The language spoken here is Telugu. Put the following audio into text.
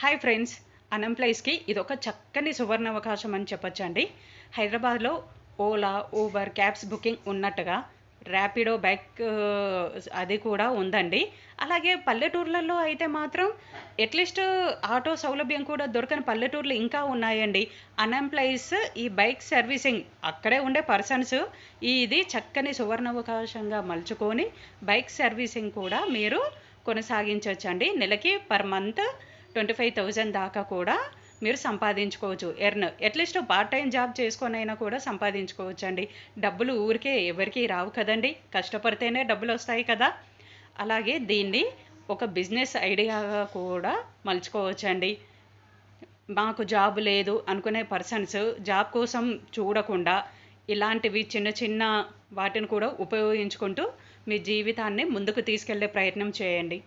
హాయ్ ఫ్రెండ్స్, అన్ఎంప్లాయీస్కి ఇదొక చక్కని సువర్ణావకాశం అని చెప్పొచ్చండి. హైదరాబాద్లో ఓలా, ఊబర్, క్యాబ్స్ బుకింగ్ ఉన్నట్టుగా ర్యాపిడో బైక్ అది కూడా ఉందండి. అలాగే పల్లెటూర్లలో అయితే మాత్రం అట్లీస్ట్ ఆటో సౌలభ్యం కూడా దొరకని పల్లెటూర్లు ఇంకా ఉన్నాయండి. అన్ఎంప్లాయీస్ ఈ బైక్ సర్వీసింగ్ అక్కడే ఉండే పర్సన్స్ ఇది చక్కని సువర్ణావకాశంగా మలుచుకొని బైక్ సర్వీసింగ్ కూడా మీరు కొనసాగించవచ్చండి. నెలకి పర్ మంత్ 25,000 దాకా కూడా మీరు సంపాదించుకోవచ్చు. అట్లీస్ట్ పార్ట్ టైం జాబ్ చేసుకొనైనా కూడా సంపాదించుకోవచ్చు అండి. డబ్బులు ఊరికే ఎవరికి రావు కదండి, కష్టపడితేనే డబ్బులు వస్తాయి కదా. అలాగే దీన్ని ఒక బిజినెస్ ఐడియాగా కూడా మలుచుకోవచ్చండి. మాకు జాబ్ లేదు అనుకునే పర్సన్స్ జాబ్ కోసం చూడకుండా ఇలాంటివి చిన్న చిన్న వాటిని కూడా ఉపయోగించుకుంటూ మీ జీవితాన్ని ముందుకు తీసుకెళ్లే ప్రయత్నం చేయండి.